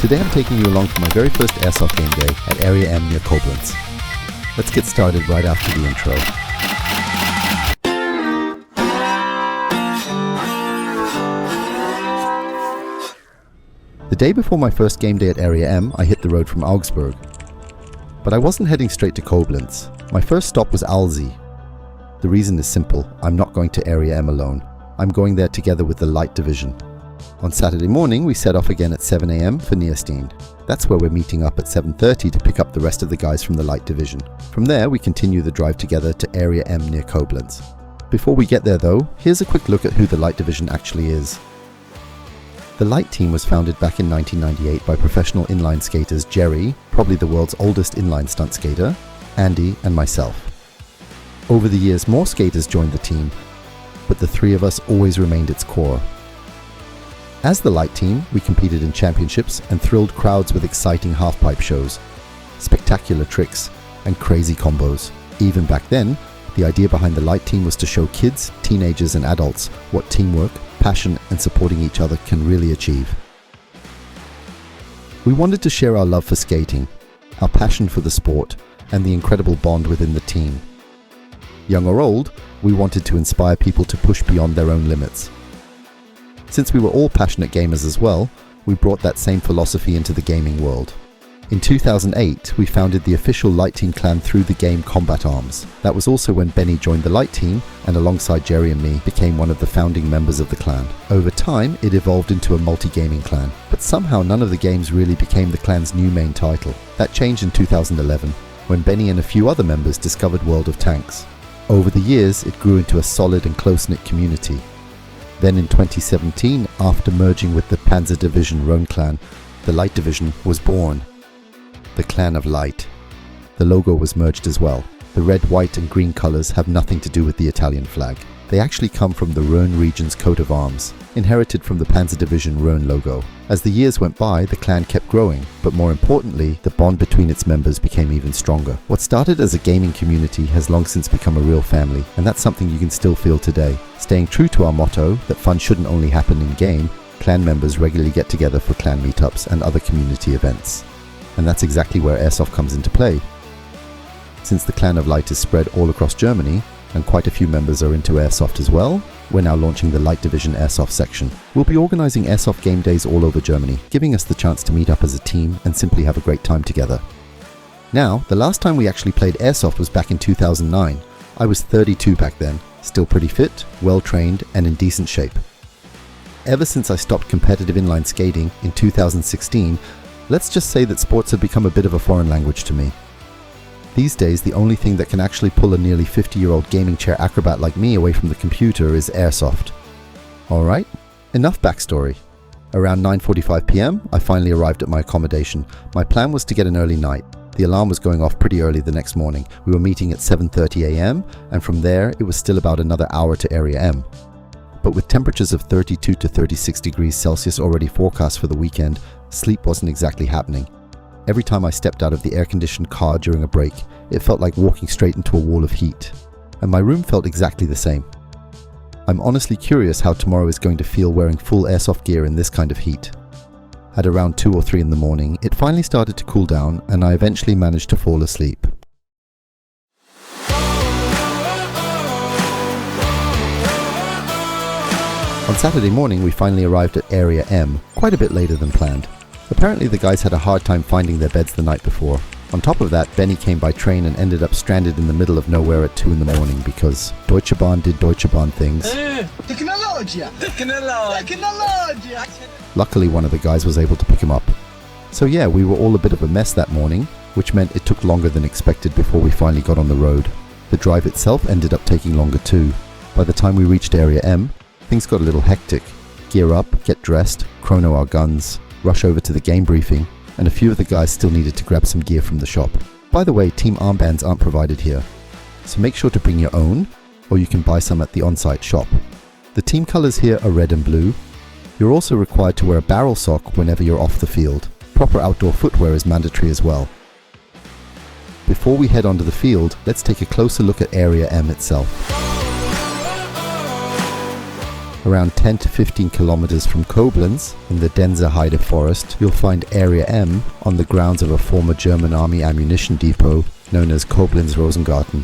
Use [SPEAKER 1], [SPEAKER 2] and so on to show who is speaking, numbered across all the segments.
[SPEAKER 1] Today I'm taking you along for my very first Airsoft game day at Area M near Koblenz. Let's get started right after the intro. The day before my first game day at Area M, I hit the road from Augsburg. But I wasn't heading straight to Koblenz. My first stop was Alzey. The reason is simple, I'm not going to Area M alone. I'm going there together with the Light Division. On Saturday morning, we set off again at 7 AM for Nierstein. That's where we're meeting up at 7:30 to pick up the rest of the guys from the Light Division. From there, we continue the drive together to Area M near Koblenz. Before we get there though, here's a quick look at who the Light Division actually is. The Light team was founded back in 1998 by professional inline skaters Jerry, probably the world's oldest inline stunt skater, Andy and myself. Over the years, more skaters joined the team, but the three of us always remained its core. As the Light team, we competed in championships and thrilled crowds with exciting halfpipe shows, spectacular tricks, and crazy combos. Even back then, the idea behind the Light team was to show kids, teenagers, and adults what teamwork, passion, and supporting each other can really achieve. We wanted to share our love for skating, our passion for the sport, and the incredible bond within the team. Young or old, we wanted to inspire people to push beyond their own limits. Since we were all passionate gamers as well, we brought that same philosophy into the gaming world. In 2008, we founded the official Light Team clan through the game Combat Arms. That was also when Benny joined the Light Team and alongside Jerry and me became one of the founding members of the clan. Over time, it evolved into a multi-gaming clan, but somehow none of the games really became the clan's new main title. That changed in 2011, when Benny and a few other members discovered World of Tanks. Over the years, it grew into a solid and close-knit community. Then in 2017, after merging with the Panzer Division Rhone clan, the Light Division was born. The Clan of Light. The logo was merged as well. The red, white and green colours have nothing to do with the Italian flag. They actually come from the Rhone region's coat of arms, inherited from the Panzer Division Rhone logo. As the years went by, the clan kept growing, but more importantly, the bond between its members became even stronger. What started as a gaming community has long since become a real family, and that's something you can still feel today. Staying true to our motto that fun shouldn't only happen in game, clan members regularly get together for clan meetups and other community events. And that's exactly where Airsoft comes into play. Since the Clan of Light is spread all across Germany, and quite a few members are into Airsoft as well, we're now launching the Light Division Airsoft section. We'll be organising Airsoft game days all over Germany, giving us the chance to meet up as a team and simply have a great time together. Now, the last time we actually played Airsoft was back in 2009. I was 32 back then, still pretty fit, well trained and in decent shape. Ever since I stopped competitive inline skating in 2016, let's just say that sports have become a bit of a foreign language to me. These days, the only thing that can actually pull a nearly 50-year-old gaming chair acrobat like me away from the computer is Airsoft. Alright, enough backstory. Around 9:45 PM, I finally arrived at my accommodation. My plan was to get an early night. The alarm was going off pretty early the next morning. We were meeting at 7:30 AM, and from there, it was still about another hour to Area M. But with temperatures of 32 to 36 degrees Celsius already forecast for the weekend, sleep wasn't exactly happening. Every time I stepped out of the air-conditioned car during a break, it felt like walking straight into a wall of heat. And my room felt exactly the same. I'm honestly curious how tomorrow is going to feel wearing full Airsoft gear in this kind of heat. At around 2 or 3 in the morning, it finally started to cool down and I eventually managed to fall asleep. On Saturday morning, we finally arrived at Area M, quite a bit later than planned. Apparently the guys had a hard time finding their beds the night before. On top of that, Benny came by train and ended up stranded in the middle of nowhere at 2 in the morning because Deutsche Bahn did Deutsche Bahn things.
[SPEAKER 2] Technologia!
[SPEAKER 1] Luckily, one of the guys was able to pick him up. So yeah, we were all a bit of a mess that morning, which meant it took longer than expected before we finally got on the road. The drive itself ended up taking longer too. By the time we reached Area M, things got a little hectic. Gear up, get dressed, chrono our guns, rush over to the game briefing, and a few of the guys still needed to grab some gear from the shop. By the way, team armbands aren't provided here, so make sure to bring your own, or you can buy some at the on-site shop. The team colours here are red and blue. You're also required to wear a barrel sock whenever you're off the field. Proper outdoor footwear is mandatory as well. Before we head onto the field, let's take a closer look at Area M itself. Around 10 to 15 kilometers from Koblenz, in the Denzer Heide forest, you'll find Area M on the grounds of a former German army ammunition depot known as Koblenz Rosengarten.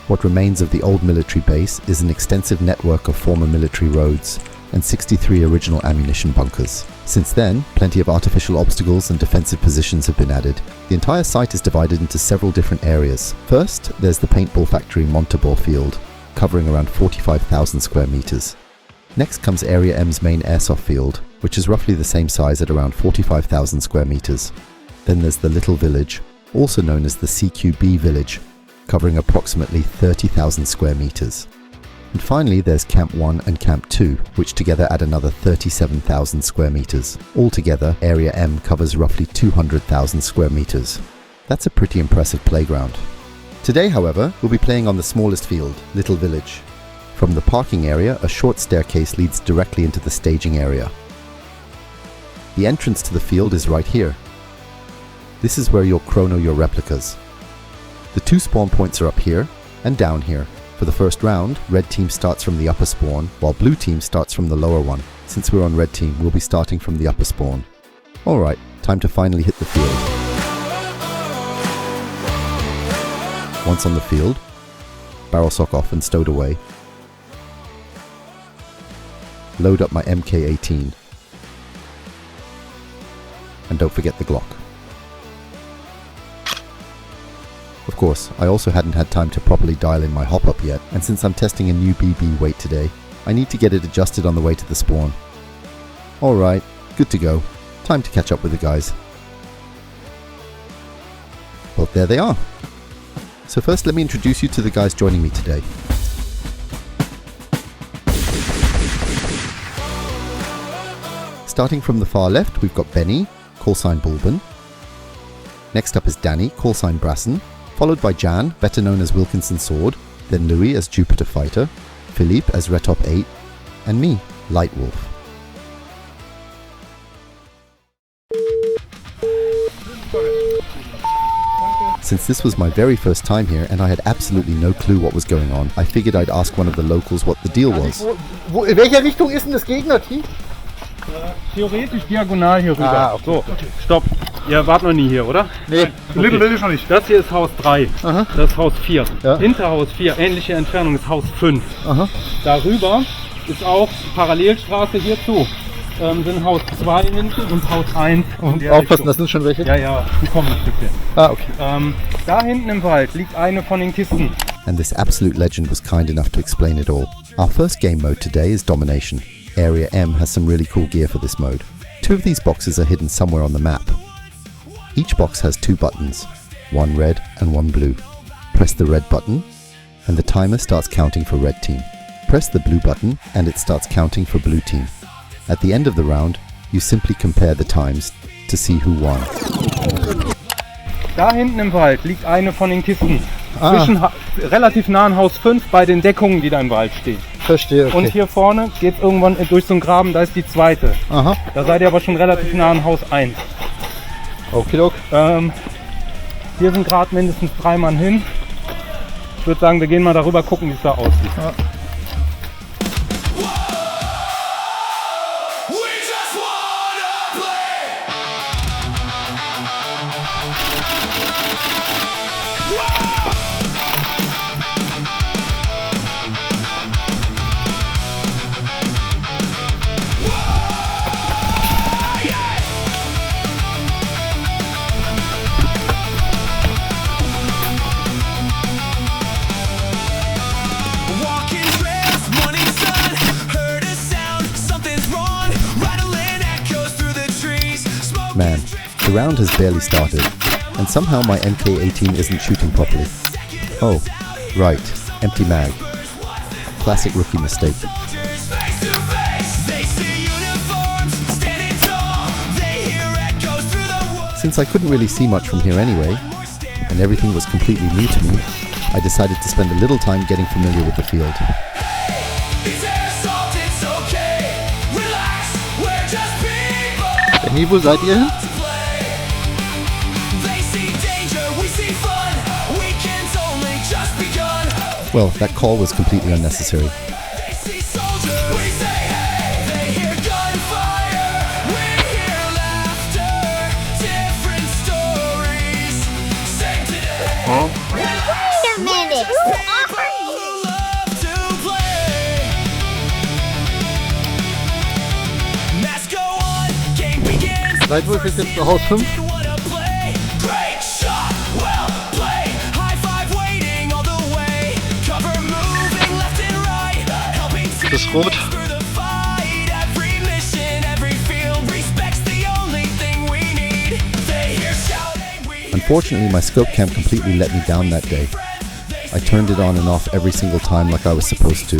[SPEAKER 1] What remains of the old military base is an extensive network of former military roads and 63 original ammunition bunkers. Since then, plenty of artificial obstacles and defensive positions have been added. The entire site is divided into several different areas. First, there's the paintball factory Montabaur field, covering around 45,000 square meters. Next comes Area M's main airsoft field, which is roughly the same size at around 45,000 square meters. Then there's the Little Village, also known as the CQB Village, covering approximately 30,000 square meters. And finally there's Camp 1 and Camp 2, which together add another 37,000 square meters. Altogether, Area M covers roughly 200,000 square meters. That's a pretty impressive playground. Today, however, we'll be playing on the smallest field, Little Village. From the parking area, a short staircase leads directly into the staging area. The entrance to the field is right here. This is where you'll chrono your replicas. The two spawn points are up here and down here. For the first round, red team starts from the upper spawn, while blue team starts from the lower one. Since we're on red team, we'll be starting from the upper spawn. Alright, time to finally hit the field. Once on the field, barrel sock off and stowed away. Load up my MK18. And don't forget the Glock. Of course, I also hadn't had time to properly dial in my hop-up yet, and since I'm testing a new BB weight today, I need to get it adjusted on the way to the spawn. Alright, good to go. Time to catch up with the guys. Well, there they are. So first let me introduce you to the guys joining me today. Starting from the far left, we've got Benny, callsign Bulben. Next up is Danny, callsign Brassen, followed by Jan, better known as Wilkinson Sword, then Louis as Jupiter Fighter, Philippe as Retop 8, and me, Light Wolf. Since this was my very first time here and I had absolutely no clue what was going on, I figured I'd ask one of the locals what the deal was.
[SPEAKER 2] In welcher Richtung ist denn das Gegnerteam?
[SPEAKER 3] Theoretisch diagonal hier rüber.
[SPEAKER 2] Ah, okay.
[SPEAKER 3] So, stopp. Ihr wart noch nie hier, oder?
[SPEAKER 2] Nee,
[SPEAKER 3] Okay.
[SPEAKER 2] Little Village noch nicht.
[SPEAKER 3] Das hier ist Haus 3.
[SPEAKER 2] Aha.
[SPEAKER 3] Das ist Haus 4.
[SPEAKER 2] Ja.
[SPEAKER 3] Hinter Haus 4, ähnliche Entfernung, ist Haus 5.
[SPEAKER 2] Aha.
[SPEAKER 3] Darüber ist auch Parallelstraße hierzu. Sind Haus 2 hinten und Haus 1.
[SPEAKER 2] Und aufpassen, das sind schon welche?
[SPEAKER 3] Ja, die kommen ein Stückchen.
[SPEAKER 2] Ah, okay.
[SPEAKER 3] Da hinten im Wald liegt eine von den Kisten.
[SPEAKER 1] And this absolute legend was kind enough to explain it all. Our first game mode today is Domination. Area M has some really cool gear for this mode. Two of these boxes are hidden somewhere on the map. Each box has two buttons, one red and one blue. Press the red button and the timer starts counting for red team. Press the blue button and it starts counting for blue team. At the end of the round, you simply compare the times to see who won.
[SPEAKER 3] Da hinten im Wald liegt eine von den Kisten. Relativ nah an Haus 5 bei den Deckungen, die da im Wald stehen.
[SPEAKER 2] Verstehe, okay.
[SPEAKER 3] Und hier vorne geht es irgendwann durch so einen Graben, da ist die zweite.
[SPEAKER 2] Aha.
[SPEAKER 3] Da seid ihr aber schon relativ nah an Haus 1.
[SPEAKER 2] Okay.
[SPEAKER 3] Hier sind gerade mindestens 3 Mann hin. Ich würde sagen, wir gehen mal darüber gucken, wie es da aussieht.
[SPEAKER 2] Ja.
[SPEAKER 1] Man, the round has barely started, and somehow my MK18 isn't shooting properly. Oh, right, empty mag. Classic rookie mistake. Since I couldn't really see much from here anyway, and everything was completely new to me, I decided to spend a little time getting familiar with the field.
[SPEAKER 2] Benny, wo seid ihr hin?
[SPEAKER 1] Well, that call was completely unnecessary.
[SPEAKER 4] Wait a minute!
[SPEAKER 2] Leitwolf ist jetzt zu Haus 5. Das ist rot.
[SPEAKER 1] Unfortunately, my scope cam completely let me down that day. I turned it on and off every single time like I was supposed to,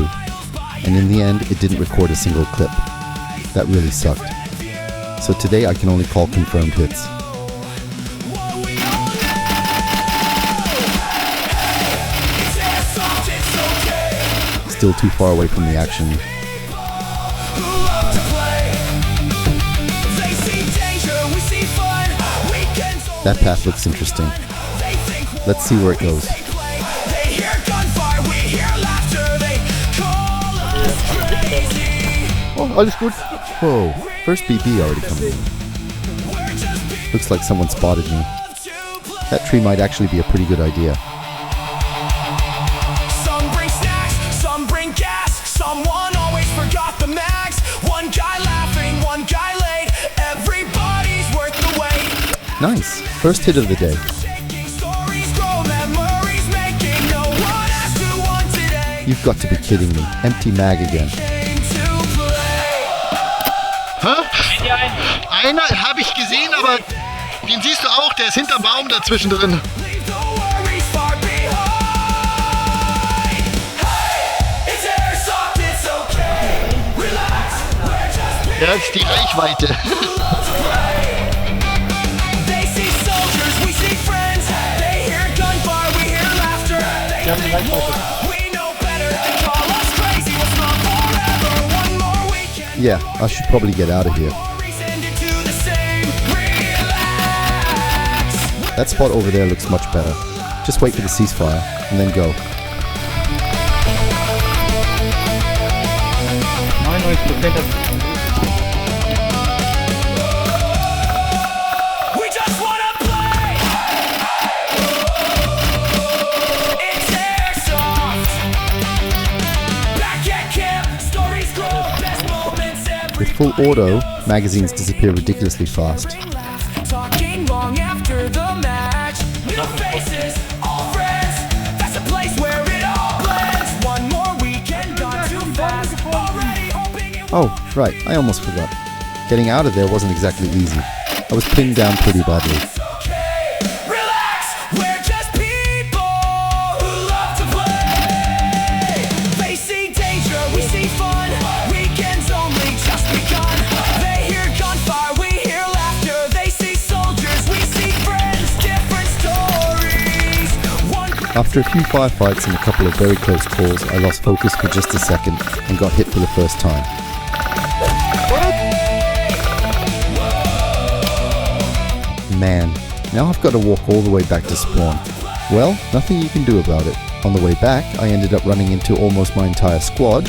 [SPEAKER 1] and in the end, it didn't record a single clip. That really sucked. So today I can only call confirmed hits. Still too far away from the action. That path looks interesting. Let's see where it goes.
[SPEAKER 2] Oh, alles gut.
[SPEAKER 1] Whoa, first BB already coming in. Looks like someone spotted me. That tree might actually be a pretty good idea.
[SPEAKER 5] Some bring snacks, some bring gas, someone always forgot the mags. One guy laughing, one guy late, everybody's worth the wait.
[SPEAKER 1] Nice, first hit of the day.
[SPEAKER 5] Stories grow, memories making, no one asked who won today.
[SPEAKER 1] You've got to be kidding me. Empty mag again.
[SPEAKER 2] Einer habe ich gesehen, aber den siehst du auch, der ist hinterm Baum dazwischen drin. Ja, ist die Reichweite.
[SPEAKER 3] Wir haben die Reichweite.
[SPEAKER 1] Yeah, I should probably get out of here. That spot over there looks much better. Just wait for the ceasefire, and then go.
[SPEAKER 3] 99%
[SPEAKER 5] We just wanna play. It's Airsoft. Back at camp, stories grow, best moments every.
[SPEAKER 1] With full auto, magazines disappear ridiculously fast.
[SPEAKER 5] Talking long after the match. New faces, all friends. That's a place where it all blends. One more weekend gone too fast. Already hoping it
[SPEAKER 1] Oh, right, I almost forgot. Getting out of there wasn't exactly easy. I was pinned down pretty badly.
[SPEAKER 5] okay. Relax, we're just people who love to play. Facing danger, we see fun. Weekends only just begun. They hear gunfire, we hear laughter. They see soldiers, we see friends. Different stories. One
[SPEAKER 1] After a few firefights and a couple of very close calls, I lost focus for just a second and got hit for the first time. Man, now I've got to walk all the way back to spawn. Well, nothing you can do about it. On the way back, I ended up running into almost my entire squad.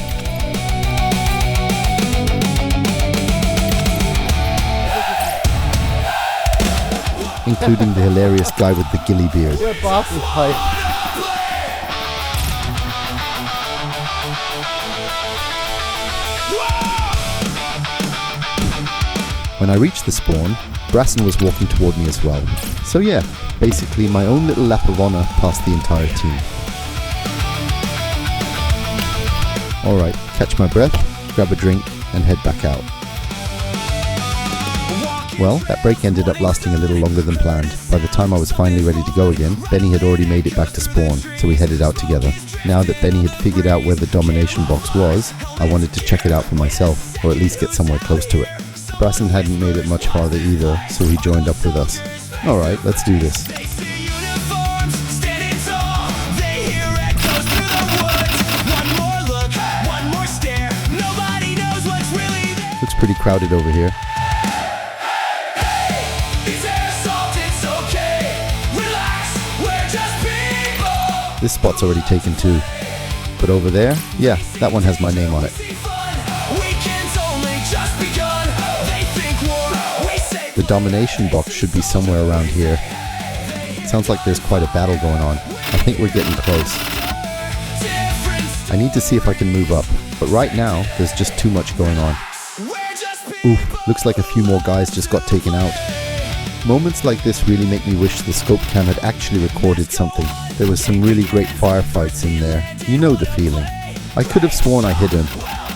[SPEAKER 1] Including the hilarious guy with the ghillie beard.
[SPEAKER 2] Der Bart ist high.
[SPEAKER 1] When I reached the spawn, Brassen was walking toward me as well. So yeah, basically my own little lap of honor past the entire team. Alright, catch my breath, grab a drink, and head back out. Well, that break ended up lasting a little longer than planned. By the time I was finally ready to go again, Benny had already made it back to spawn, so we headed out together. Now that Benny had figured out where the Domination Box was, I wanted to check it out for myself, or at least get somewhere close to it. Brassen hadn't made it much farther either, so he joined up with us. Alright, let's do this.
[SPEAKER 5] uniforms, standing tall. They hear echoes through the woods. One more look, one more stare. Nobody knows what's really there.
[SPEAKER 1] Looks pretty crowded over here.
[SPEAKER 5] It's Airsoft, it's okay. Relax, we're just people.
[SPEAKER 1] This spot's already taken too. But over there, yeah, that one has my name on it.
[SPEAKER 5] See fun. Weekends only just begun. They think war, we say
[SPEAKER 1] The Domination Box should be somewhere around here. Sounds like there's quite a battle going on. I think we're getting close. I need to see if I can move up, but right now, there's just too much going on. Oof, looks like a few more guys just got taken out. Moments like this really make me wish the scope cam had actually recorded something. There was some really great firefights in there. You know the feeling. I could have sworn I hit him,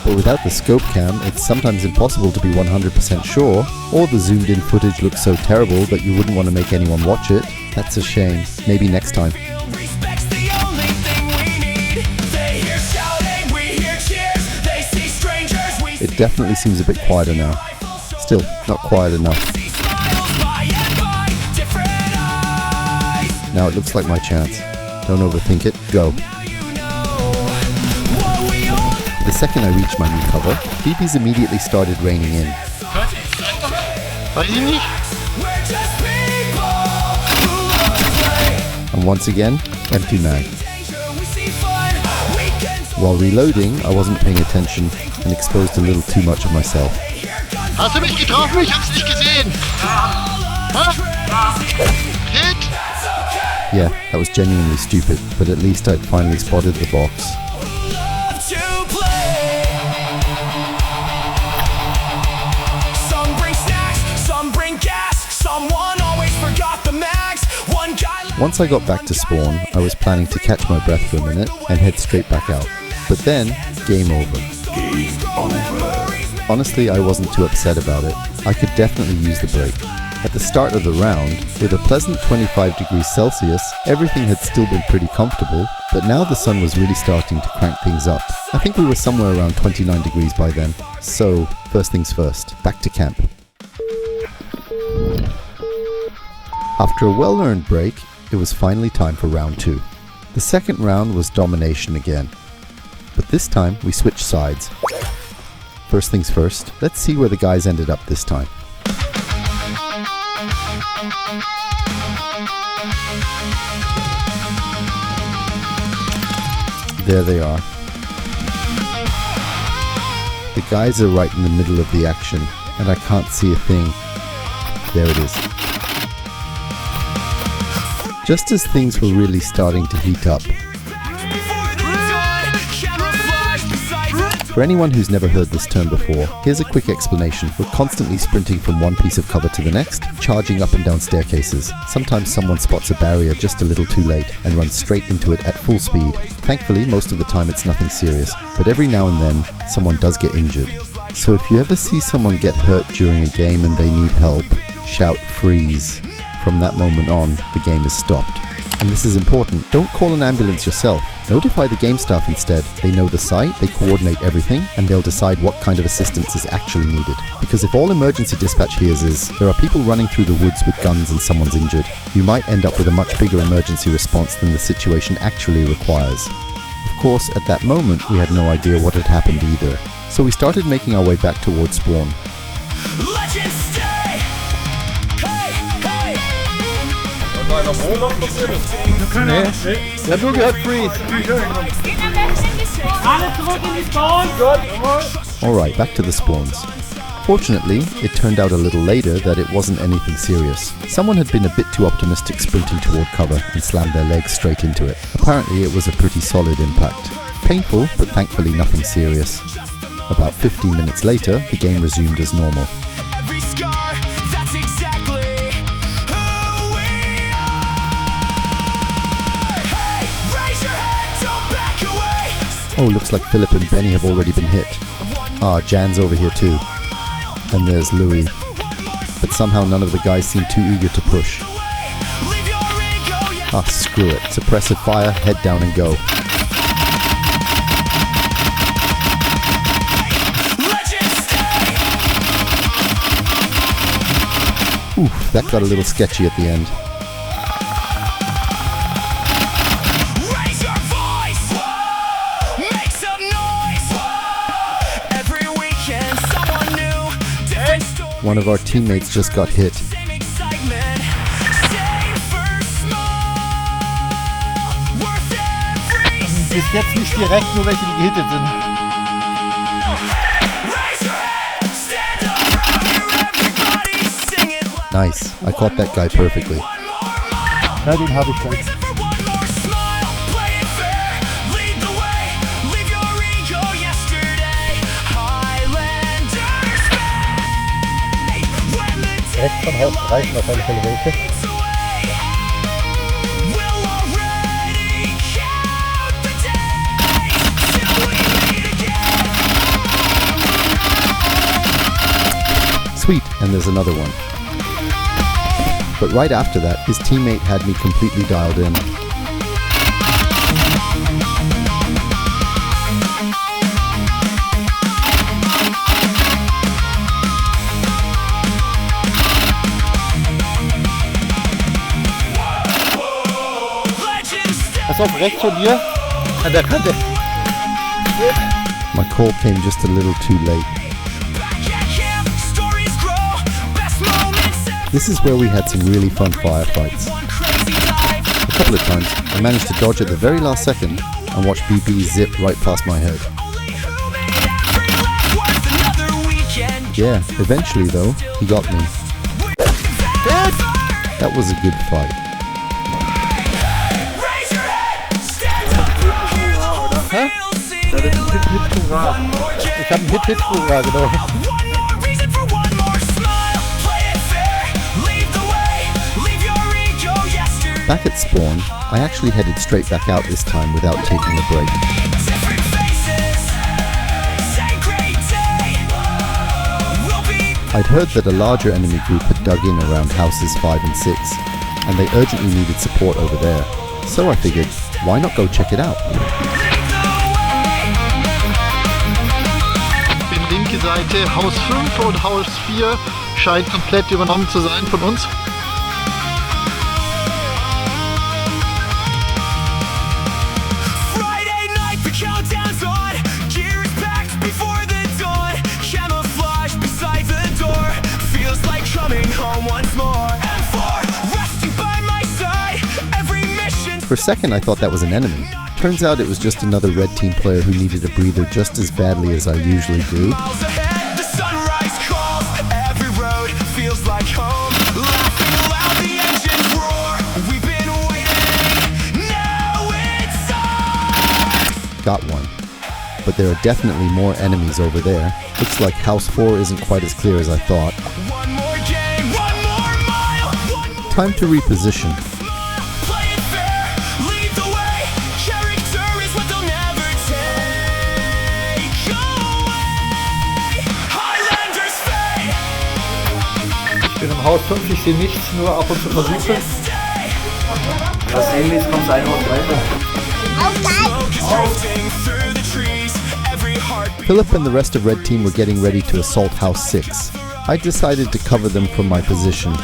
[SPEAKER 1] but without the scope cam, it's sometimes impossible to be 100% sure, or the zoomed in footage looks so terrible that you wouldn't want to make anyone watch it. That's a shame. Maybe next time. It definitely seems a bit quieter now. Still, not quiet enough. Now it looks like my chance. Don't overthink it. Go. The second I reached my new cover, BBs immediately started raining in. And once again, empty mag. While reloading, I wasn't paying attention and exposed a little too much of myself.
[SPEAKER 2] Hast du mich getroffen? Ich hab's nicht gesehen. Hit?
[SPEAKER 1] Yeah, that was genuinely stupid, but at least I'd finally spotted the box. Once I got back to spawn, I was planning to catch my breath for a minute and head straight back out. But then, game over. Honestly, I wasn't too upset about it. I could definitely use the break. At the start of the round, with a pleasant 25 degrees Celsius, everything had still been pretty comfortable, but now the sun was really starting to crank things up. I think we were somewhere around 29 degrees by then. So, first things first, back to camp. After a well-earned break, it was finally time for round 2. The second round was domination again, but this time we switched sides. First things first, let's see where the guys ended up this time. There they are. The guys are right in the middle of the action, and I can't see a thing. There it is. Just as things were really starting to heat up. For anyone who's never heard this term before, here's a quick explanation. We're constantly sprinting from one piece of cover to the next, charging up and down staircases. Sometimes someone spots a barrier just a little too late and runs straight into it at full speed. Thankfully, most of the time it's nothing serious, but every now and then, someone does get injured. So if you ever see someone get hurt during a game and they need help, shout freeze. From that moment on, the game is stopped. And this is important, don't call an ambulance yourself. Notify the game staff instead. They know the site, they coordinate everything, and they'll decide what kind of assistance is actually needed. Because if all emergency dispatch hears is, there are people running through the woods with guns and someone's injured, you might end up with a much bigger emergency response than the situation actually requires. Of course, at that moment, we had no idea what had happened either. So we started making our way back towards spawn.
[SPEAKER 3] Nee, ich hab nur gehört Freeze.
[SPEAKER 1] Alright, back to the spawns. Fortunately, it turned out a little later that it wasn't anything serious. Someone had been a bit too optimistic sprinting toward cover and slammed their legs straight into it. Apparently it was a pretty solid impact. Painful, but thankfully nothing serious. About 15 minutes later, the game resumed as normal. Oh, looks like Philip and Benny have already been hit. Ah, Jan's over here too. And there's Louis. But somehow none of the guys seem too eager to push. Ah, screw it. Suppressive fire, head down and go. Oof, that got a little sketchy at the end. One of our teammates just got hit.
[SPEAKER 4] Bis jetzt nicht direkt, nur welche die gehittet sind.
[SPEAKER 1] Nice, I caught that guy perfectly.
[SPEAKER 4] Ja, den habe ich gleich. Rechts vom Haus reichen auf alle Fälle welche.
[SPEAKER 1] Sweet, and there's another one. But right after that, his teammate had me completely dialed in.
[SPEAKER 4] Pass auf, rechts von dir, an der Kante.
[SPEAKER 1] My call came just a little too late. This is where we had some really fun firefights. A couple of times, I managed to dodge at the very last second and watch BB zip right past my head. Yeah, eventually though, he got me. That was a good fight.
[SPEAKER 4] Hä? Ja, das ist ein Hit-Hit-Hurra. Ich habe einen Hit-Hit-Hurra, genau.
[SPEAKER 1] Back at spawn, I actually headed straight back out this time without taking a break. I'd heard that a larger enemy group had dug in around houses 5 and 6, and they urgently needed support over there. So I figured, why not go check it out?
[SPEAKER 2] Die linke Seite, Haus 5 und Haus 4 scheint komplett übernommen zu sein von uns.
[SPEAKER 1] For a second I thought that was an enemy. Turns out it was just another red team player who needed a breather just as badly as I usually do. Got one. But there are definitely more enemies over there. Looks like house 4 isn't quite as clear as I thought. Time to reposition.
[SPEAKER 4] Ich bin im Haus 5, ich sehe nichts, nur ab und zu Versuche. Was sehen ist, kommt ein Haus weiter.
[SPEAKER 1] Philip and the rest of Red Team were getting ready to assault House 6. I decided to cover them from my position.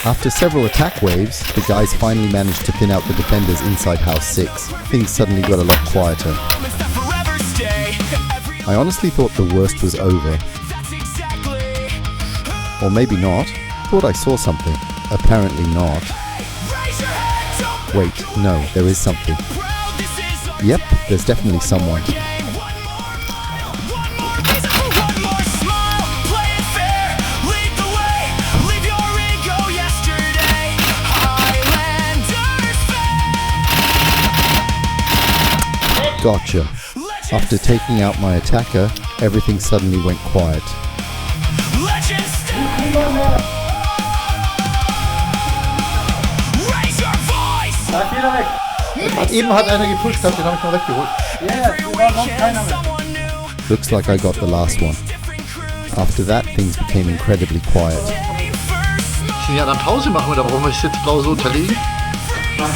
[SPEAKER 1] After several attack waves, the guys finally managed to thin out the defenders inside House 6. Things suddenly got a lot quieter. I honestly thought the worst was over. Or maybe not. Thought I saw something. Apparently not. Wait, no, there is something. Yep, there's definitely someone. Gotcha. After taking out my attacker, everything suddenly went quiet.
[SPEAKER 4] Eben hat einer gepusht, den habe ich mal weggeholt.
[SPEAKER 1] Looks like I got the last one. After that, things became incredibly quiet.
[SPEAKER 2] Wir sind ja dann Pause machen, oder warum ist jetzt blau so unterlegen?
[SPEAKER 3] Was?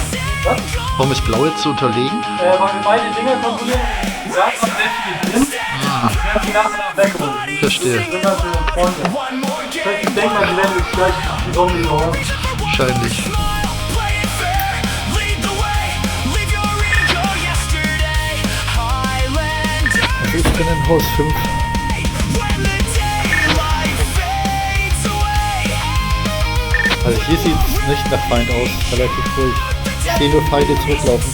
[SPEAKER 2] Warum ist blau jetzt so unterlegen?
[SPEAKER 3] Weil wir beide Dinge kontrollieren, die sagen, was sehr viel drin. Wir haben die nacheinander weggeholt.
[SPEAKER 2] Verstehe.
[SPEAKER 3] Ich denke mal, die werden jetzt gleich die Sonne überholen.
[SPEAKER 2] Wahrscheinlich.
[SPEAKER 4] Ich bin in Haus 5. Also hier sieht es nicht nach Feind aus, relativ ruhig. Ich sehe nur Feinde zurücklaufen.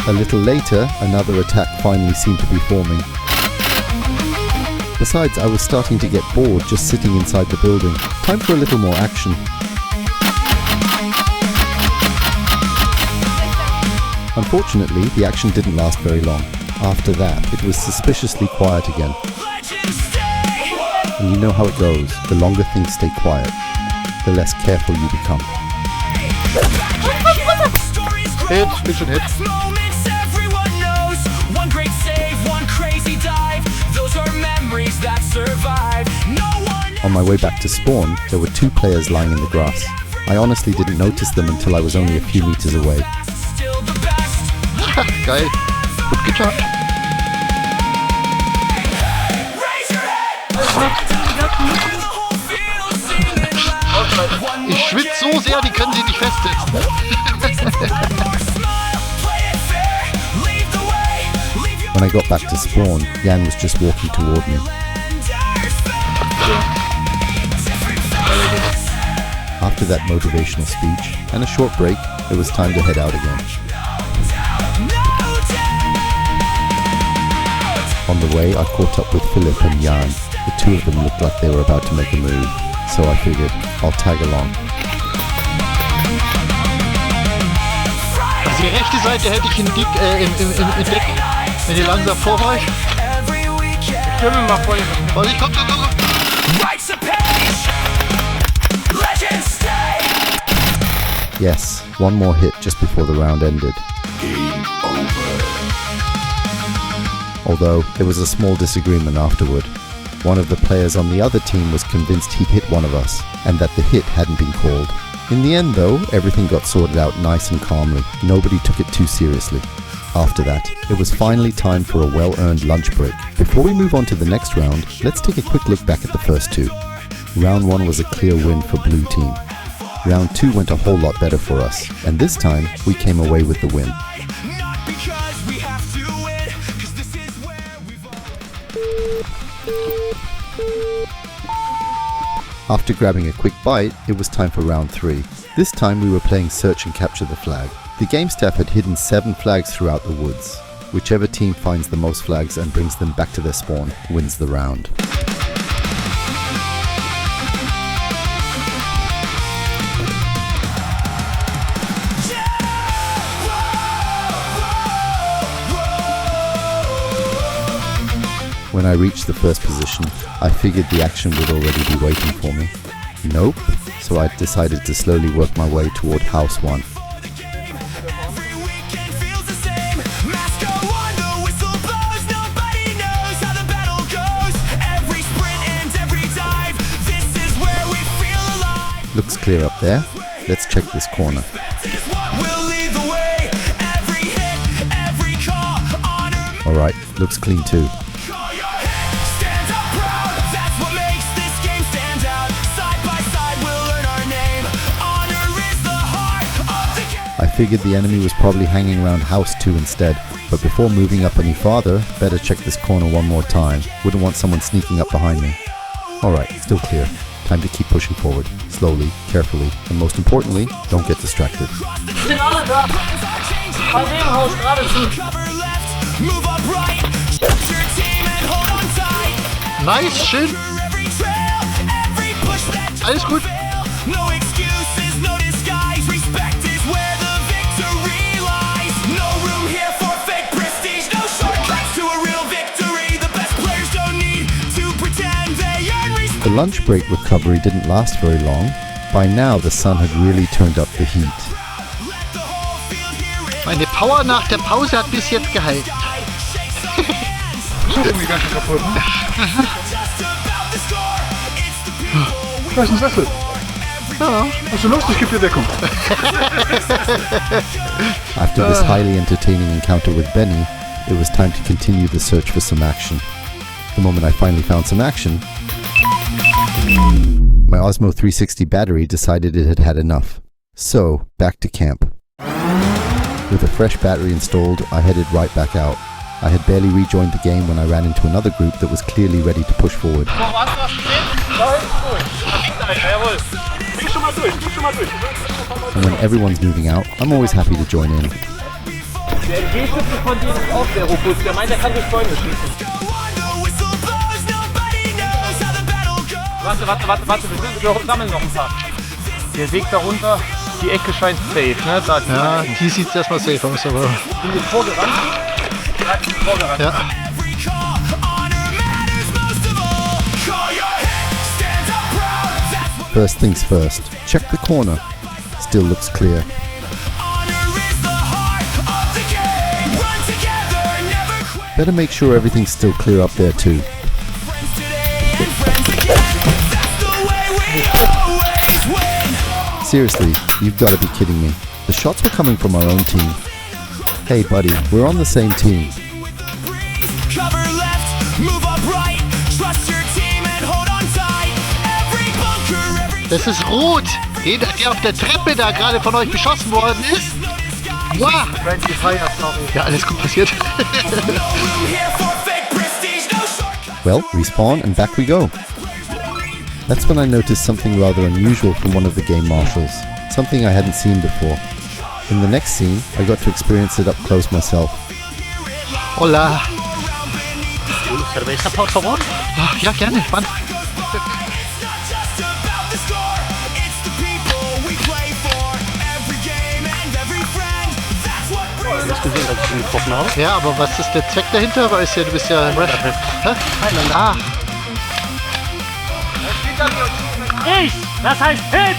[SPEAKER 1] A little later, another attack finally seemed to be forming. Besides, I was starting to get bored just sitting inside the building. Time for a little more action. Unfortunately, the action didn't last very long. After that, it was suspiciously quiet again. And you know how it goes. The longer things stay quiet, the less careful you become.
[SPEAKER 2] Hit, bitte schön Hit.
[SPEAKER 1] On my way back to spawn, there were 2 players lying in the grass. I honestly didn't notice them until I was only a few meters away.
[SPEAKER 2] Geil. Gut geschafft. Ich schwitze so sehr, die können sie nicht festsetzen.
[SPEAKER 1] When I got back to spawn, Jan was just walking toward me. After that motivational speech and a short break, it was time to head out again. On the way, I caught up with Philip and Jan. The 2 of them looked like they were about to make a move, so I figured I'll tag along.
[SPEAKER 2] Also die rechte Seite hätte ich entdeckt, wenn ihr langsam vorweicht.
[SPEAKER 3] Stimme mal voll.
[SPEAKER 2] Warte, ich komm.
[SPEAKER 1] Yes, one more hit just before the round ended. Although, there was a small disagreement afterward. One of the players on the other team was convinced he'd hit one of us, and that the hit hadn't been called. In the end though, everything got sorted out nice and calmly. Nobody took it too seriously. After that, it was finally time for a well-earned lunch break. Before we move on to the next round, let's take a quick look back at the first 2. Round 1 was a clear win for Blue Team. Round 2 went a whole lot better for us, and this time, we came away with the win. After grabbing a quick bite, it was time for round 3. This time we were playing Search and Capture the Flag. The game staff had hidden 7 flags throughout the woods. Whichever team finds the most flags and brings them back to their spawn wins the round. When I reached the first position, I figured the action would already be waiting for me. Nope, so I decided to slowly work my way toward house 1. Looks clear up there. Let's check this corner. Alright, looks clean too. I figured the enemy was probably hanging around house 2 instead, but before moving up any farther, better check this corner one more time. Wouldn't want someone sneaking up behind me. Alright, still clear. Time to keep pushing forward, slowly, carefully, and most importantly, don't get distracted.
[SPEAKER 6] Sind alle da. Bei dem Haus geradezu.
[SPEAKER 2] Nice, schön. Alles gut.
[SPEAKER 1] The lunch break recovery didn't last very long. By now, the sun had really turned up the heat.
[SPEAKER 2] Meine Power nach der Pause hat bis jetzt gehalten.
[SPEAKER 3] Das ist irgendwie ganz schön kaputt, ne? Da ist ein Sessel.
[SPEAKER 2] Ja.
[SPEAKER 3] Hast du Lust? Ich gebe dir Deckung.
[SPEAKER 1] After this highly entertaining encounter with Benny, it was time to continue the search for some action. The moment I finally found some action, my Osmo 360 battery decided it had had enough. So, back to camp. With a fresh battery installed, I headed right back out. I had barely rejoined the game when I ran into another group that was clearly ready to push forward. And when everyone's moving out, I'm always happy to join in.
[SPEAKER 6] Der MG-Schütze von denen ist auch sehr robust. Der meint, er kann durch Freunde schießen.
[SPEAKER 3] Warte, wir sammeln noch ein paar. Der Weg darunter, die Ecke scheint safe, ne? Da
[SPEAKER 2] Ja, hier sieht es erstmal safe aus, aber.
[SPEAKER 3] sind wir vorgerannt.
[SPEAKER 2] Ja.
[SPEAKER 5] Every call, honor matters most of all. Call your head, stand up proud. That's what
[SPEAKER 1] First things first, check the corner. Still looks clear.
[SPEAKER 5] honor is the heart of the game. Run together, never quit.
[SPEAKER 1] Better make sure everything's still clear up there too.
[SPEAKER 5] Friends today and friends again. That's the way we always win.
[SPEAKER 1] Seriously, you've got to be kidding me. The shots were coming from our own team. Hey buddy, we're on the same team.
[SPEAKER 5] Cover left, move up right. Trust your team and hold on tight. Every bunker, every
[SPEAKER 2] Das ist rot. Jeder, der auf der Treppe da gerade von euch beschossen worden ist. Wow. Ja, alles gut passiert.
[SPEAKER 5] no room here for fake prestige, no shortcut.
[SPEAKER 1] Well, respawn and back we go. That's when I noticed something rather unusual from one of the game marshals. Something I hadn't seen before. In the next scene, I got to experience it up close myself.
[SPEAKER 2] Hola.
[SPEAKER 4] Cerveza, por favor.
[SPEAKER 2] Ah, ja, gerne. Wann?
[SPEAKER 5] It's not just about the score. It's the people we play for. Every game and every friend. That's what brings us.
[SPEAKER 4] Gesehen, dass ich ihn getroffen habe.
[SPEAKER 2] Ja, aber was ist der Zweck dahinter? Weil du bist ja Rush. Hä? Ah,
[SPEAKER 7] Das heißt Hit!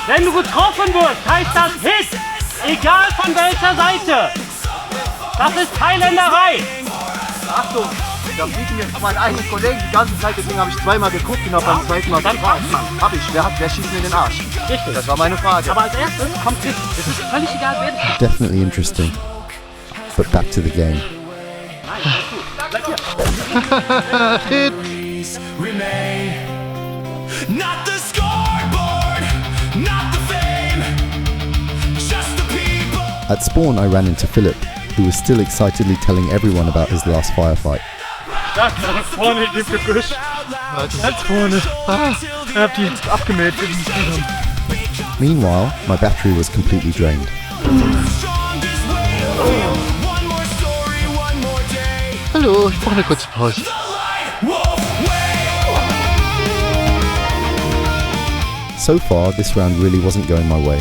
[SPEAKER 7] Wenn du getroffen wirst, heißt das Hit! Egal von welcher Seite! Das ist Thailänderei!
[SPEAKER 4] Achtung, da fliegen jetzt meinen eigenen Kollegen die ganze Zeit, deswegen habe ich zweimal geguckt und habe beim zweiten Mal gefragt. Hab ich, wer schießt mir in den Arsch?
[SPEAKER 7] Richtig.
[SPEAKER 4] Das war meine Frage.
[SPEAKER 7] Aber als erstes kommt Hit. Es ist völlig egal, wer das ist.
[SPEAKER 1] Definitely interesting. But back to the game.
[SPEAKER 5] Remain. Not the scoreboard, not the fame. Just the people.
[SPEAKER 1] At spawn, I ran into Philip, who was still excitedly telling everyone about his last firefight.
[SPEAKER 3] Da vorne in dem Gebüsch. Ganz vorne. Ich hab die abgemäht.
[SPEAKER 1] Meanwhile, my battery was completely drained.
[SPEAKER 5] Strongest will. One more story, one more day.
[SPEAKER 2] hallo, ich brauche eine kurze Pause.
[SPEAKER 5] Wolf way.
[SPEAKER 1] So far, this round really wasn't going my way.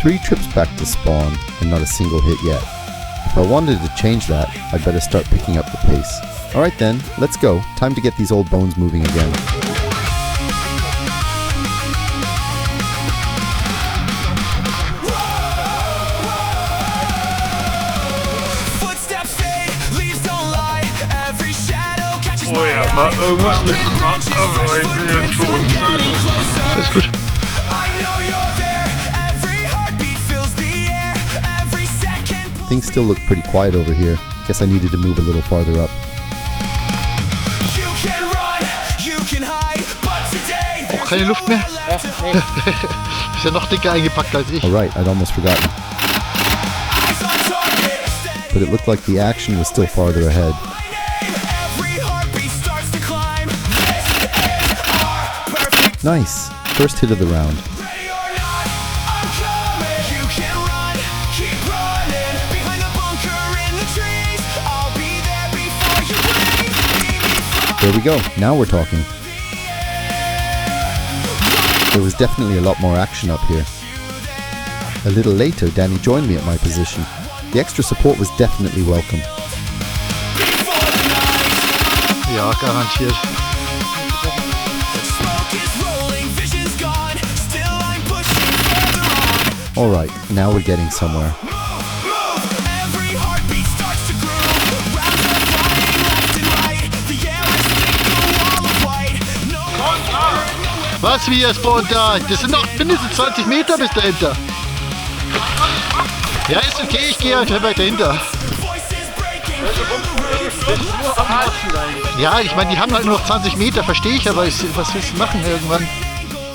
[SPEAKER 1] 3 trips back to spawn and not a single hit yet. If I wanted to change that, I'd better start picking up the pace. Alright then, let's go. Time to get these old bones moving again.
[SPEAKER 5] Footsteps fade, leaves don't lie. Every shadow catches
[SPEAKER 3] Oh ja, mal irgendwas mit aber ich bin jetzt schon.
[SPEAKER 2] Alles gut.
[SPEAKER 5] I know you're there. Every heartbeat fills the air. Every second.
[SPEAKER 1] Things still look pretty quiet over here. Guess I needed to move a little farther up.
[SPEAKER 5] You can run, you can hide, but today
[SPEAKER 2] Auch keine Luft mehr? Ist ja noch dicker eingepackt als ich.
[SPEAKER 1] Alright, I'd almost forgotten.
[SPEAKER 5] eyes on target.
[SPEAKER 1] But it looked like the action was still farther ahead.
[SPEAKER 5] Every heartbeat starts to climb. This is our perfect
[SPEAKER 1] Nice! First hit of the round.
[SPEAKER 5] ready or not. I'm coming. You can run, keep running. Behind the bunker in the trees. I'll be there before you leave.
[SPEAKER 1] There we go, now we're talking. There was definitely a lot more action up here. A little later, Danny joined me at my position. The extra support was definitely welcome.
[SPEAKER 5] Before the night.
[SPEAKER 2] Ja, garantiert.
[SPEAKER 5] Smoke is rolling, vision's gone. Still I'm pushing further on.
[SPEAKER 1] Alright, now we're getting somewhere.
[SPEAKER 5] Every heartbeat starts to groove. Rounds are flying left and right. The air I split the wall of white. No
[SPEAKER 2] Was, wie ihr spawnt da? Das sind noch mindestens 20 Meter bis dahinter. Ja, ist okay, ich gehe halt weiter dahinter.
[SPEAKER 5] voices breaking through the roof.
[SPEAKER 2] Ja, ich meine, die haben halt nur noch 20 Meter, verstehe ich, aber was willst du machen irgendwann?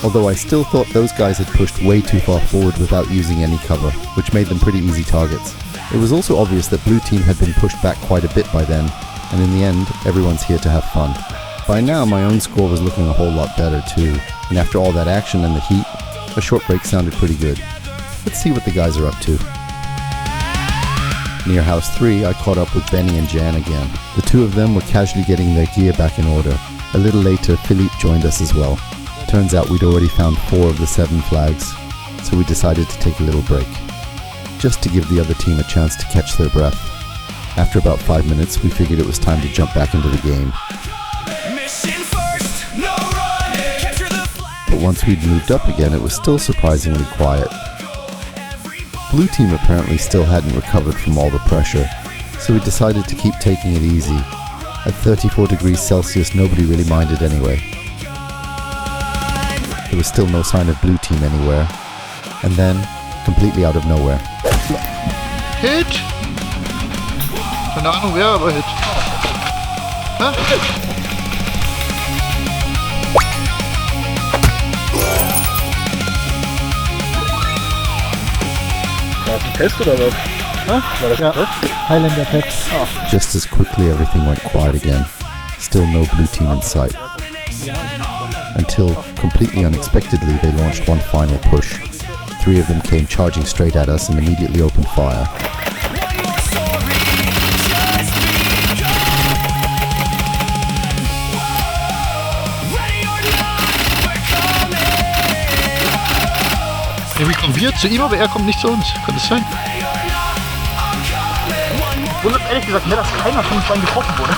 [SPEAKER 1] Although I still thought those guys had pushed way too far forward without using any cover, which made them pretty easy targets. It was also obvious that blue team had been pushed back quite a bit by then, and in the end, everyone's here to have fun. By now, my own score was looking a whole lot better too, and after all that action and the heat, a short break sounded pretty good. Let's see what the guys are up to. Near House 3, I caught up with Benny and Jan again. The two of them were casually getting their gear back in order. A little later, Philippe joined us as well. Turns out we'd already found 4 of the 7 flags, so we decided to take a little break, just to give the other team a chance to catch their breath. After about 5 minutes, we figured it was time to jump back into the game. But once we'd moved up again, it was still surprisingly quiet. Blue team apparently still hadn't recovered from all the pressure, so we decided to keep taking it easy. At 34 degrees Celsius, nobody really minded anyway. There was still no sign of blue team anywhere. And then, completely out of nowhere,
[SPEAKER 2] Hit! Keine Ahnung wer, aber Hit. Hä?
[SPEAKER 4] War das ein Test oder was? War das ein Test?
[SPEAKER 3] Highlander Test.
[SPEAKER 1] just as quickly everything went quiet again. Still no blue team in sight. Until, completely unexpectedly, they launched one final push. 3 of them came charging straight at us and immediately opened fire.
[SPEAKER 2] Irgendwie kommen wir zu ihm, aber er kommt nicht zu uns. Könnte es sein?
[SPEAKER 4] Wundert ehrlich gesagt mehr, dass keiner von uns getroffen wurde.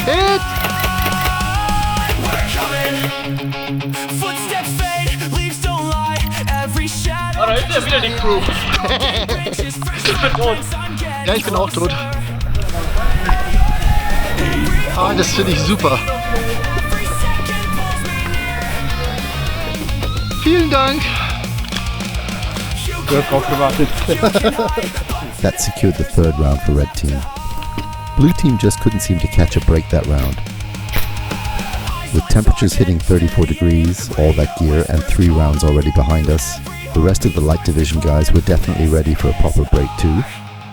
[SPEAKER 2] Hit!
[SPEAKER 7] Ah, da ist ja wieder die Crew. Ich bin tot.
[SPEAKER 2] Ja, ich bin auch tot. Ah, das finde ich super. Vielen Dank.
[SPEAKER 3] Du hast drauf gewartet.
[SPEAKER 1] That secured the 3rd round for red team. Blue team just couldn't seem to catch a break that round. With temperatures hitting 34 degrees, all that gear, and 3 rounds already behind us, the rest of the light division guys were definitely ready for a proper break too,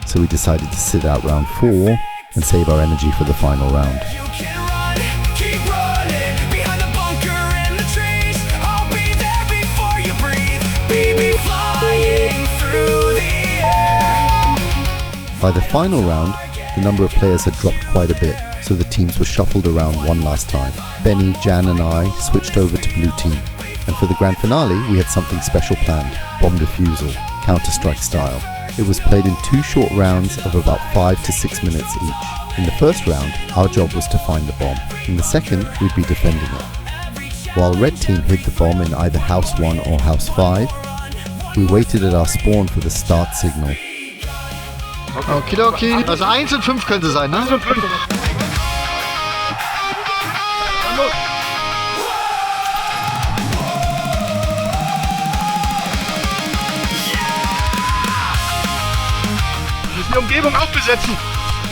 [SPEAKER 1] so we decided to sit out round 4 and save our energy for the final round. By the final round, the number of players had dropped quite a bit, so the teams were shuffled around one last time. Benny, Jan and I switched over to blue team, and for the grand finale we had something special planned, bomb defusal, Counter-Strike style. It was played in 2 short rounds of about 5 to 6 minutes each. In the first round, our job was to find the bomb. In the second, we'd be defending it. While red team hid the bomb in either house 1 or house 5, we waited at our spawn for the start signal.
[SPEAKER 2] Okidoki. Also 1 und 5 könnte sein, ne? 1 und 5.
[SPEAKER 4] Wir müssen die Umgebung auch besetzen.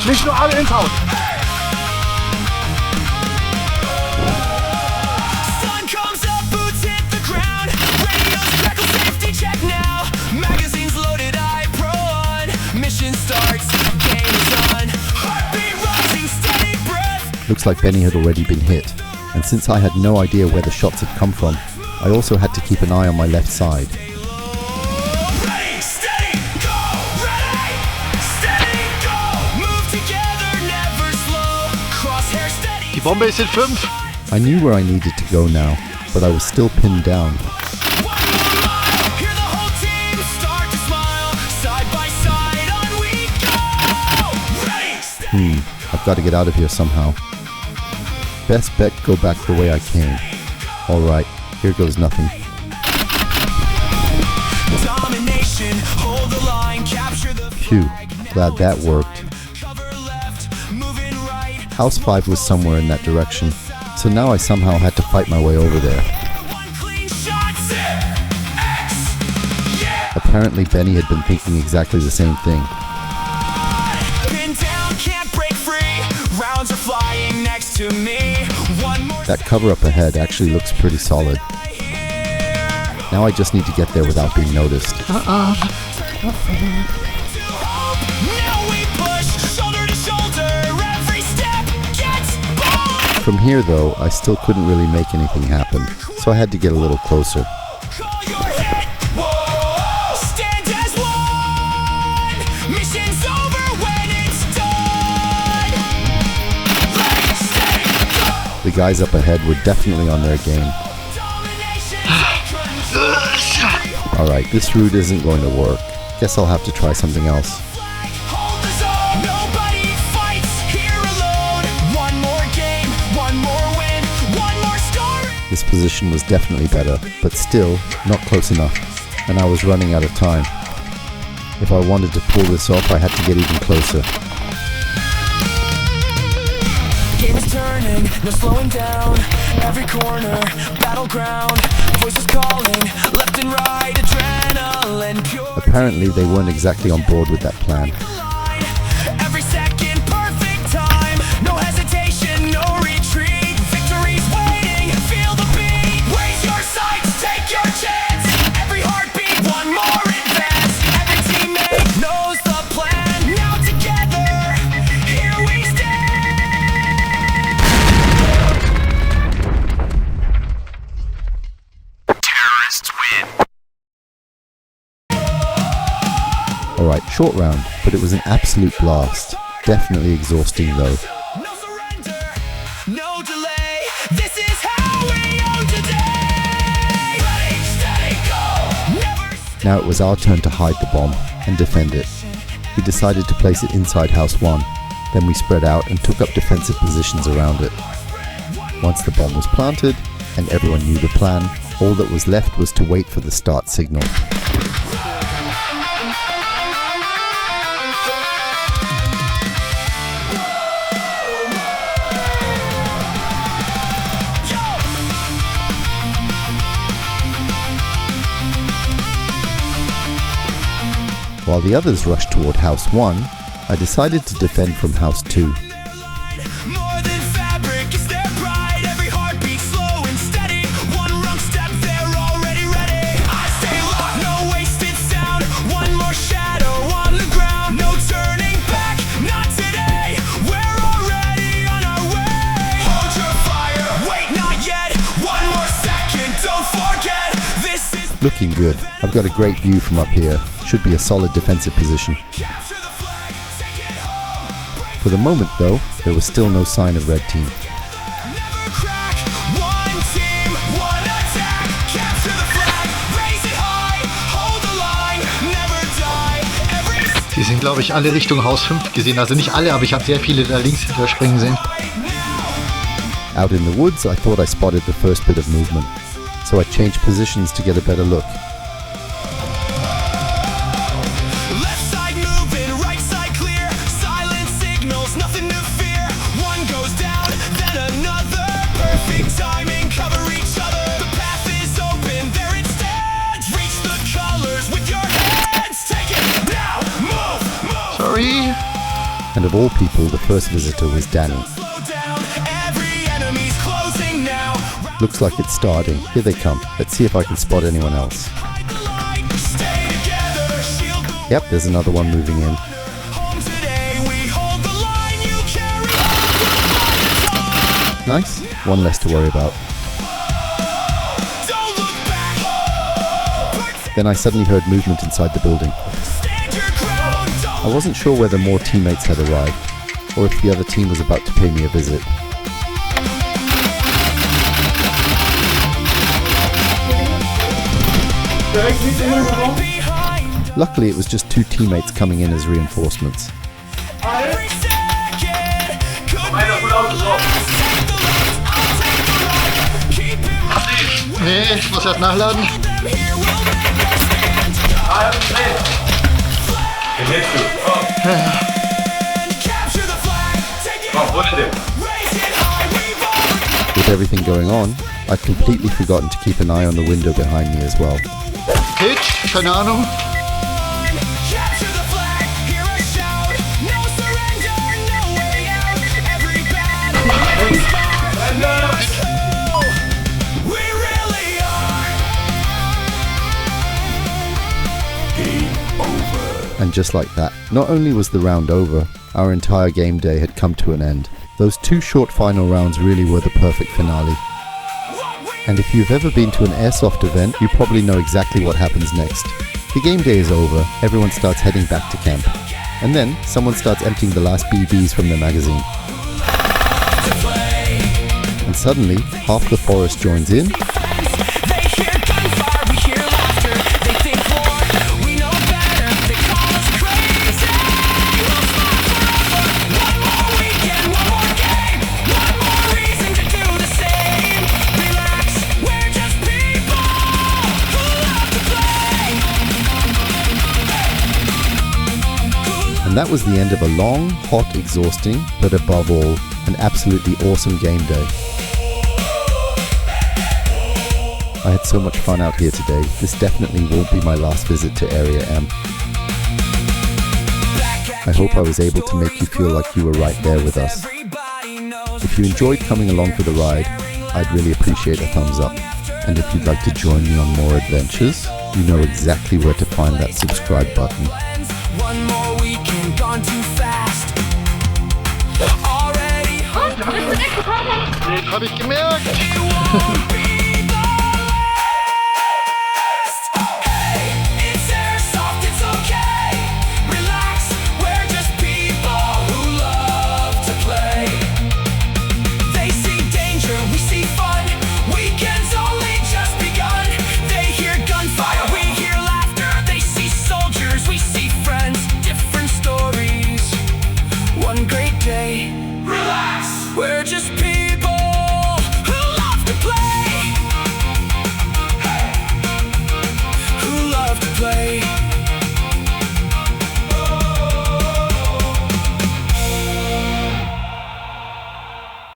[SPEAKER 4] Nicht nur alle ins Haus.
[SPEAKER 1] Looks like Benny had already been hit, and since I had no idea where the shots had come from, I also had to keep an eye on my left side.
[SPEAKER 2] Die Bombe ist in 5.
[SPEAKER 1] I knew where I needed to go now, but I was still pinned down. I've got to get out of here somehow. Best bet go back the way I came. Alright, here goes nothing. Phew, glad that worked. House 5 was somewhere in that direction, so now I somehow had to fight my way over there. Apparently Benny had been thinking exactly the same thing. That cover up ahead actually looks pretty solid. Now I just need to get there without being noticed. From here though, I still couldn't really make anything happen, so I had to get a little closer. the guys up ahead were definitely on their game. Alright, this route isn't going to work. Guess I'll have to try something else. This position was definitely better, but still not close enough, and I was running out of time. If I wanted to pull this off, I had to get even closer.
[SPEAKER 5] Game is turning, no slowing down. Every corner, battleground. Voices calling, left and right, adrenaline pure.
[SPEAKER 1] Apparently they weren't exactly on board with that plan.
[SPEAKER 5] Every second, perfect time. No hesitation, no retreat. Victory's waiting, feel the beat. Raise your sights, take your chance. Every heartbeat, one more advance. Every teammate knows the plan. Now together, here we stand.
[SPEAKER 1] Alright, short round, but it was an absolute blast. Definitely exhausting though.
[SPEAKER 5] No surrender, no delay. This is how we own today. Ready, steady, go. Never
[SPEAKER 1] Now it was our turn to hide the bomb and defend it. We decided to place it inside house 1, then we spread out and took up defensive positions around it. Once the bomb was planted and everyone knew the plan, all that was left was to wait for the start signal. While the others rushed toward house 1, I decided to defend from house 2.
[SPEAKER 5] more than fabric, it's their pride. Every heartbeat slow and steady. One wrong step, they're already ready. I stay locked, no wasted sound. One more shadow on the ground. No turning back, not today. We're already on our way. Hold your fire, wait, not yet. One more second, don't forget. This is
[SPEAKER 1] Looking good. I've got a great view from up here. Should be a solid defensive position.
[SPEAKER 5] capture the flag, take it home.
[SPEAKER 1] For the moment though, there was still no sign of red team.
[SPEAKER 5] Never crack, one team, one attack. Capture the flag, raise it high, hold the line, never die. Every
[SPEAKER 2] Die sind, glaube ich, alle Richtung Haus 5 gesehen. Also nicht alle, aber ich habe sehr viele da links hinter springen sehen.
[SPEAKER 1] Out in the woods, I thought I spotted the first bit of movement, so I changed positions to get a better look.
[SPEAKER 5] left side moving, right side clear. Silent signals, nothing to fear. One goes down, then another. Perfect timing, cover each other. The path is open, there it stands. Reach the colors with your hands. Take it now, move.
[SPEAKER 2] Sorry.
[SPEAKER 1] And of all people, the first visitor was Danny.
[SPEAKER 5] Slow down, every enemy's closing now.
[SPEAKER 1] Looks like it's starting. Here they come. Let's see if I can spot anyone else.
[SPEAKER 5] Ride the light, stay together, shield the
[SPEAKER 1] Yep, there's another one moving in.
[SPEAKER 5] home today. We hold the line, you carry on.
[SPEAKER 1] Nice. One less to worry about.
[SPEAKER 5] Don't look back.
[SPEAKER 1] Then I suddenly heard movement inside the building.
[SPEAKER 5] Stand your ground.
[SPEAKER 1] I
[SPEAKER 5] Don't
[SPEAKER 1] wasn't sure whether more teammates had arrived, or if the other team was about to pay me a visit.
[SPEAKER 5] behind.
[SPEAKER 1] Luckily, it was just 2 teammates coming in as reinforcements.
[SPEAKER 5] Every second could be your last. Take the left, I'll take the right. Keep it right.
[SPEAKER 2] Nee, ich muss erst nachladen.
[SPEAKER 5] Them here, we'll make our stand. Capture the flag. Take it. Raise it high. We've already
[SPEAKER 1] With everything going on, I'd completely forgotten to keep an eye on the window behind me as well.
[SPEAKER 2] Hit? Keine Ahnung.
[SPEAKER 5] capture the flag. Hear us shout. No surrender, no way out. Every battle is smart. We really are.
[SPEAKER 1] And just like that, not only was the round over, our entire game day had come to an end. Those 2 short final rounds really were the perfect finale. And if you've ever been to an airsoft event, you probably know exactly what happens next. The game day is over, everyone starts heading back to camp. And then, someone starts emptying the last BBs from their magazine. And suddenly, half the forest joins in,
[SPEAKER 5] They hear gunfire, we hear laughter. They think war, we know better. They call us crazy. We'll smile forever. One more weekend, one more game, one more reason to do the same. Relax, we're just people who love to play.
[SPEAKER 1] and that was the end of a long, hot, exhausting, but above all, an absolutely awesome game day. I had so much fun out here today. This definitely won't be my last visit to Area M. I hope I was able to make you feel like you were right there with us. If you enjoyed coming along for the ride, I'd really appreciate a thumbs up. And if you'd like to join me on more adventures, you know exactly where to find that subscribe button.
[SPEAKER 5] One more weekend gone too fast. Already
[SPEAKER 2] Hab ich gemerkt.
[SPEAKER 5] it won't be